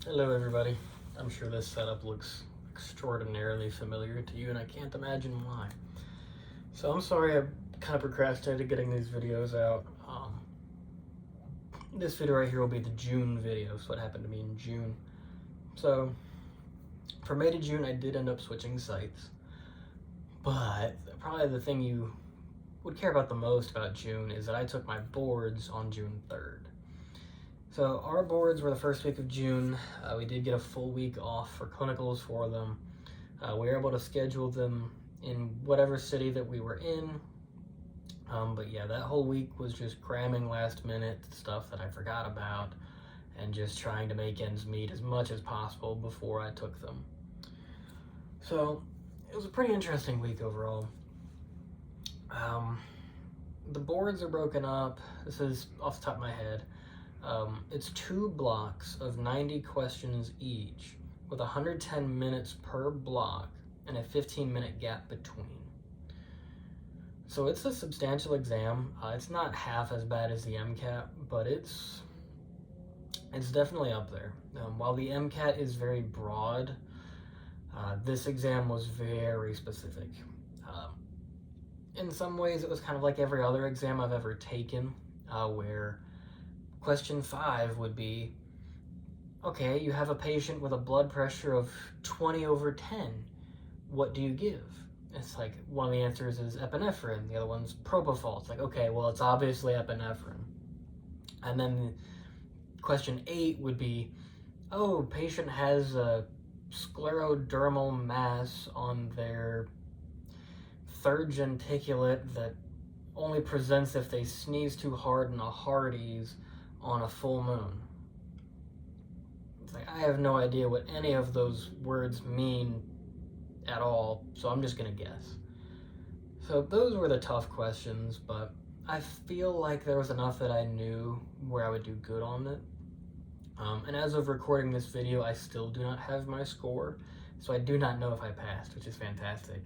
Hello everybody. I'm sure this setup looks extraordinarily familiar to you and I can't imagine why. So I'm sorry I kind of procrastinated getting these videos out. This video right here will be the June video, so what happened to me in June. So for May to June I did end up switching sites, but probably the thing you would care about the most about June is that I took my boards on June 3rd. So our boards were the first week of June. We did get a full week off for clinicals for them. We were able to schedule them in whatever city that we were in. But yeah, that whole week was just cramming last minute stuff that I forgot about and just trying to make ends meet as much as possible before I took them. So it was a pretty interesting week overall. The boards are broken up. This is off the top of my head. It's 2 blocks of 90 questions each with 110 minutes per block and a 15-minute gap between. So it's a substantial exam. It's not half as bad as the MCAT, but it's definitely up there. While the MCAT is very broad, this exam was very specific. In some ways, it was kind of like every other exam I've ever taken, where Question 5 would be, okay, you have a patient with a blood pressure of 20/10. What do you give? It's like, one of the answers is epinephrine, the other one's propofol. It's like, okay, well, it's obviously epinephrine. And then question 8 would be, oh, patient has a sclerodermal mass on their third genticulate that only presents if they sneeze too hard in a Hardee's on a full moon. It's like, I have no idea what any of those words mean at all, so I'm just gonna guess. So those were the tough questions, but I feel like there was enough that I knew where I would do good on it. And as of recording this video, I still do not have my score, so I do not know if I passed, which is fantastic.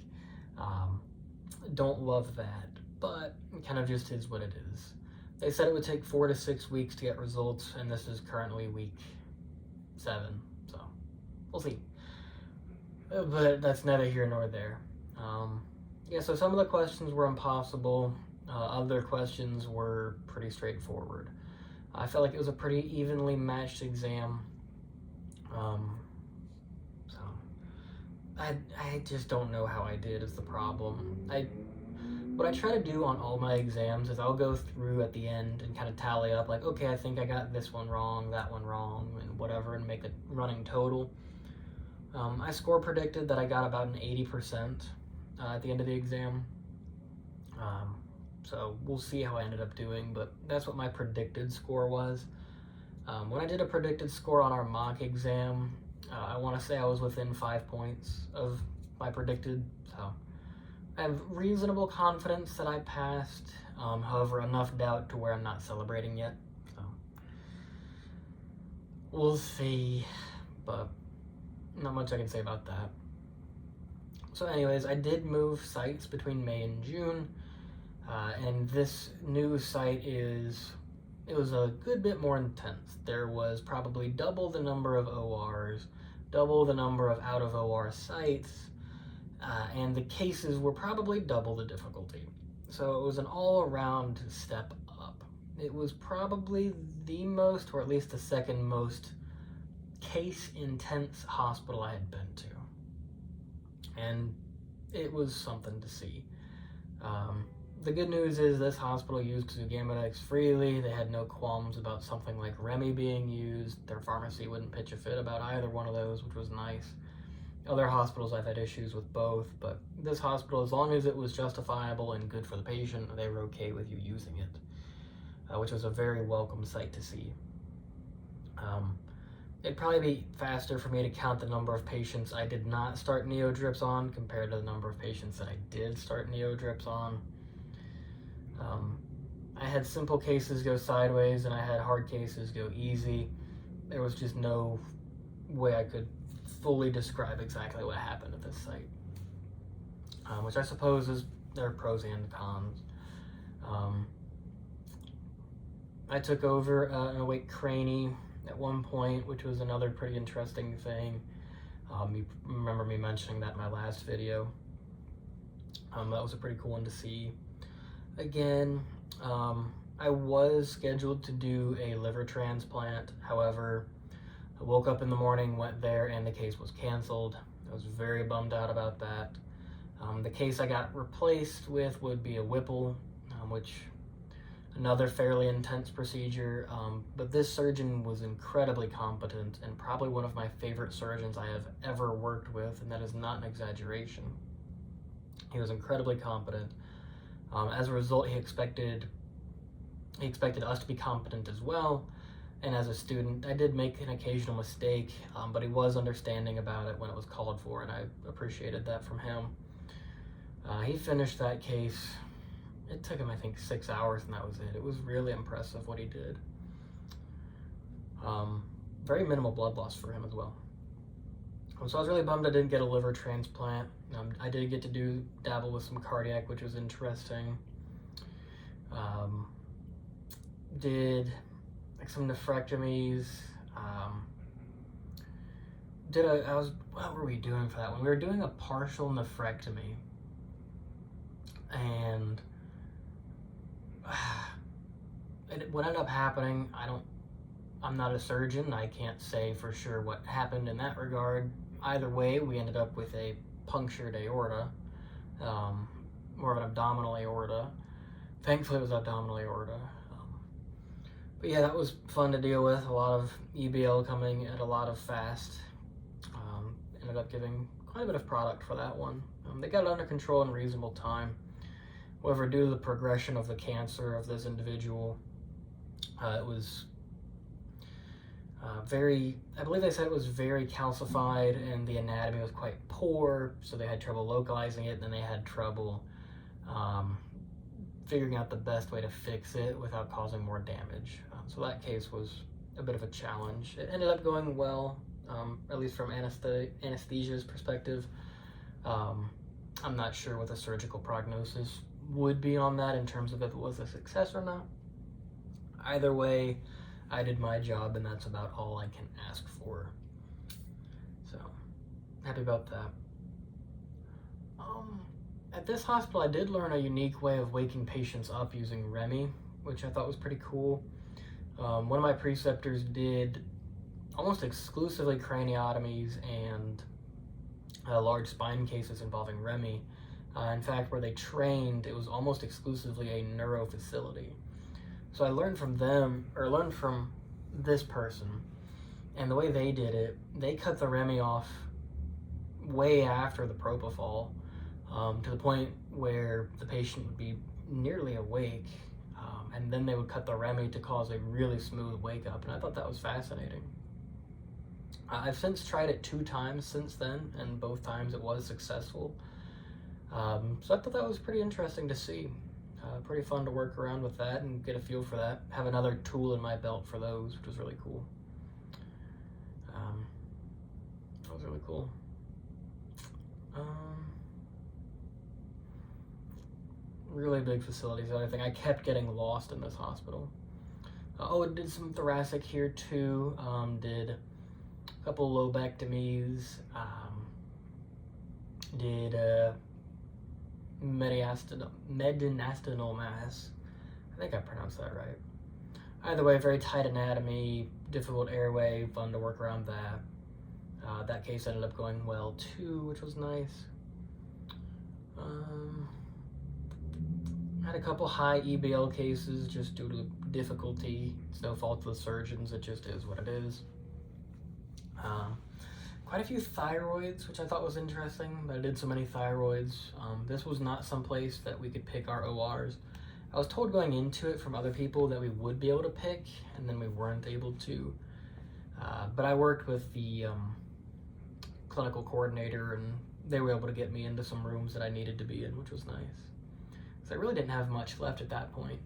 Don't love that, but it kind of just is what it is. They said it would take 4 to 6 weeks to get results, and this is currently week 7, so we'll see. But that's neither here nor there. Yeah, so some of the questions were impossible. Other questions were pretty straightforward. I felt like it was a pretty evenly matched exam. So I just don't know how I did is the problem. What I try to do on all my exams is I'll go through at the end and kind of tally up, like, okay, I think I got this one wrong, that one wrong, and whatever, and make a running total. I score predicted that I got about an 80% at the end of the exam. So we'll see how I ended up doing, but that's what my predicted score was. When I did a predicted score on our mock exam, I want to say I was within 5 points of my predicted, so I have reasonable confidence that I passed, however, enough doubt to where I'm not celebrating yet, so we'll see, but not much I can say about that. So anyways, I did move sites between May and June, and this new site it was a good bit more intense. There was probably double the number of ORs, double the number of out of OR sites, and the cases were probably double the difficulty. So it was an all-around step up. It was probably the most, or at least the second most, case-intense hospital I had been to. And it was something to see. The good news is this hospital used Gammadex freely. They had no qualms about something like Remy being used. Their pharmacy wouldn't pitch a fit about either one of those, which was nice. Other hospitals I've had issues with both, but this hospital, as long as it was justifiable and good for the patient, they were okay with you using it, which was a very welcome sight to see. It'd probably be faster for me to count the number of patients I did not start NeoDrips on compared to the number of patients that I did start NeoDrips on. I had simple cases go sideways and I had hard cases go easy. There was just no way I could fully describe exactly what happened at this site, which I suppose is there are pros and cons. I took over an awake Craney at one point, which was another pretty interesting thing. You remember me mentioning that in my last video. That was a pretty cool one to see. Again, I was scheduled to do a liver transplant. However, I woke up in the morning, went there, and the case was canceled. I was very bummed out about that. The case I got replaced with would be a Whipple, which another fairly intense procedure, but this surgeon was incredibly competent and probably one of my favorite surgeons I have ever worked with, and that is not an exaggeration. He was incredibly competent. As a result, he expected us to be competent as well, and as a student, I did make an occasional mistake, but he was understanding about it when it was called for, and I appreciated that from him. He finished that case. It took him, I think, 6 hours, and that was it. It was really impressive what he did. Very minimal blood loss for him as well. So I was really bummed I didn't get a liver transplant. I did get to dabble with some cardiac, which was interesting. Did like some nephrectomies. What were we doing for that one? We were doing a partial nephrectomy, and what ended up happening, I'm not a surgeon. I can't say for sure what happened in that regard. Either way, we ended up with a punctured aorta, more of an abdominal aorta. Thankfully, it was abdominal aorta. But yeah, that was fun to deal with. A lot of EBL coming at a lot of fast. Ended up giving quite a bit of product for that one. They got it under control in reasonable time. However, due to the progression of the cancer of this individual, it was I believe they said it was very calcified and the anatomy was quite poor, so they had trouble localizing it, and then they had trouble figuring out the best way to fix it without causing more damage. So that case was a bit of a challenge. It ended up going well, at least from anesthesia's perspective. I'm not sure what the surgical prognosis would be on that in terms of if it was a success or not. Either way, I did my job, and that's about all I can ask for. So, happy about that. At this hospital, I did learn a unique way of waking patients up using REMI, which I thought was pretty cool. One of my preceptors did almost exclusively craniotomies and large spine cases involving REMI. In fact, where they trained, it was almost exclusively a neuro facility. So I learned from this person, and the way they did it, they cut the REMI off way after the propofol, to the point where the patient would be nearly awake, and then they would cut the REMI to cause a really smooth wake up, and I thought that was fascinating. I've since tried it 2 times since then, and both times it was successful. So I thought that was pretty interesting to see. Pretty fun to work around with that and get a feel for that. Have another tool in my belt for those, which was really cool. That was really cool. Really big facilities. The other thing, I kept getting lost in this hospital. It did some thoracic here too. Did a couple lobectomies. Did mediastinal mass. I think I pronounced that right. Either way, very tight anatomy, difficult airway, fun to work around that. That case ended up going well too, which was nice. Had a couple high EBL cases just due to difficulty. It's no fault of the surgeons, it just is what it is. Quite a few thyroids, which I thought was interesting, that I did so many thyroids. This was not someplace that we could pick our ORs. I was told going into it from other people that we would be able to pick, and then we weren't able to. But I worked with the clinical coordinator, and they were able to get me into some rooms that I needed to be in, which was nice. So I really didn't have much left at that point.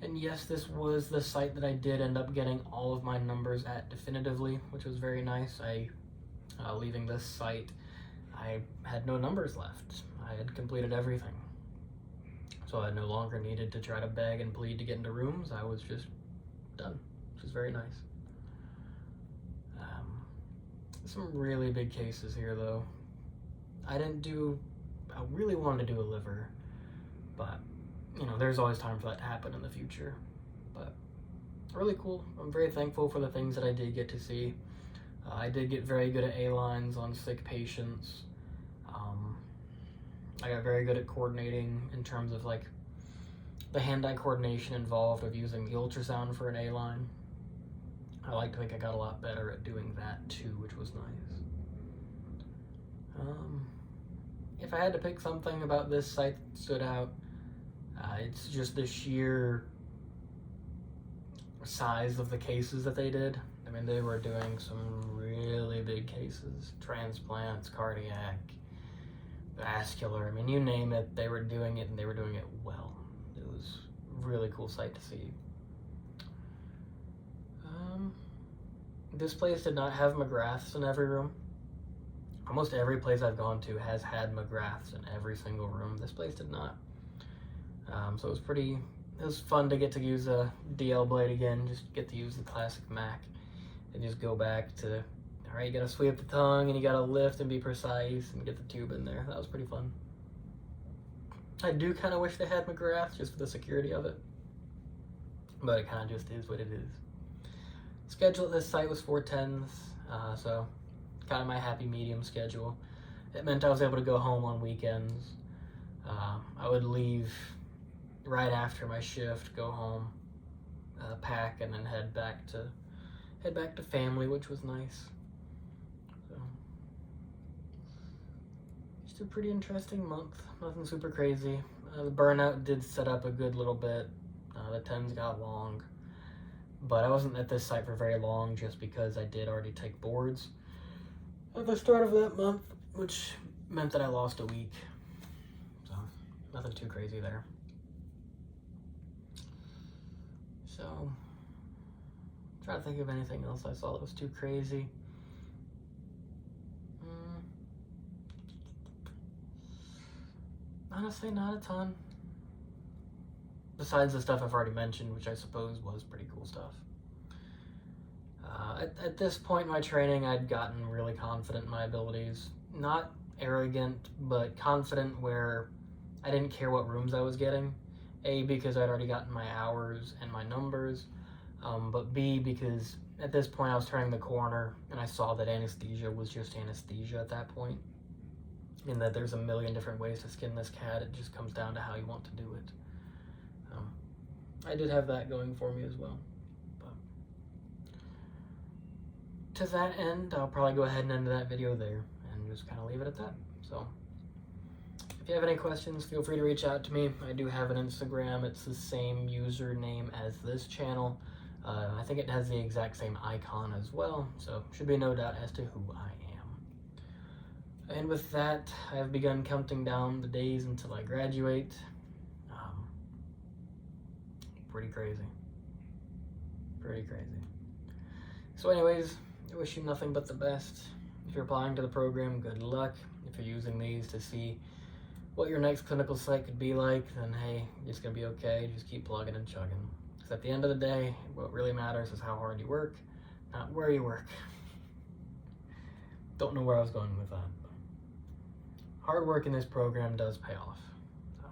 And yes, this was the site that I did end up getting all of my numbers at definitively, which was very nice. Leaving this site, I had no numbers left. I had completed everything. So I no longer needed to try to beg and plead to get into rooms. I was just done. which is very nice. Some really big cases here, though. I really wanted to do a liver, but, you know, there's always time for that to happen in the future. But really cool. I'm very thankful for the things that I did get to see. I did get very good at A-lines on sick patients. I got very good at coordinating in terms of like the hand-eye coordination involved of using the ultrasound for an A-line. I like to think I got a lot better at doing that too, which was nice. If I had to pick something about this site that stood out, it's just the sheer size of the cases that they did. I mean, they were doing some really big cases, transplants, cardiac, vascular. I mean, you name it, they were doing it, and they were doing it well. It was a really cool sight to see. This place did not have McGraths in every room. Almost every place I've gone to has had McGraths in every single room. This place did not. So it was fun to get to use a DL blade again, just get to use the classic Mac and just go back to, all right, you gotta sweep the tongue and you gotta lift and be precise and get the tube in there. That was pretty fun. I do kind of wish they had McGrath just for the security of it, but it kind of just is what it is. Schedule at this site was 4/10s, so kind of my happy medium schedule. It meant I was able to go home on weekends. I would leave right after my shift, go home, pack, and then head back to family, which was nice. So, just a pretty interesting month. Nothing super crazy. The burnout did set up a good little bit. The 10s got long. But I wasn't at this site for very long just because I did already take boards at the start of that month, which meant that I lost a week. So, nothing too crazy there. So, try to think of anything else I saw that was too crazy. Honestly, not a ton. Besides the stuff I've already mentioned, which I suppose was pretty cool stuff. At this point in my training, I'd gotten really confident in my abilities. Not arrogant, but confident where I didn't care what rooms I was getting. A, because I'd already gotten my hours and my numbers, but B, because at this point I was turning the corner and I saw that anesthesia was just anesthesia at that point, and that there's a million different ways to skin this cat. It just comes down to how you want to do it. I did have that going for me as well. But to that end, I'll probably go ahead and end that video there and just kind of leave it at that. So if you have any questions, feel free to reach out to me. I do have an Instagram. It's the same username as this channel. I think it has the exact same icon as well, so should be no doubt as to who I am. And with that, I have begun counting down the days until I graduate. Pretty crazy. So anyways, I wish you nothing but the best. If you're applying to the program, good luck. If you're using these to see what your next clinical site could be like, then hey, it's gonna be okay. Just keep plugging and chugging. Because at the end of the day, what really matters is how hard you work, not where you work. Don't know where I was going with that. Hard work in this program does pay off. So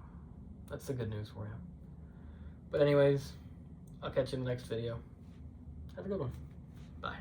that's the good news for you. But anyways, I'll catch you in the next video. Have a good one. Bye.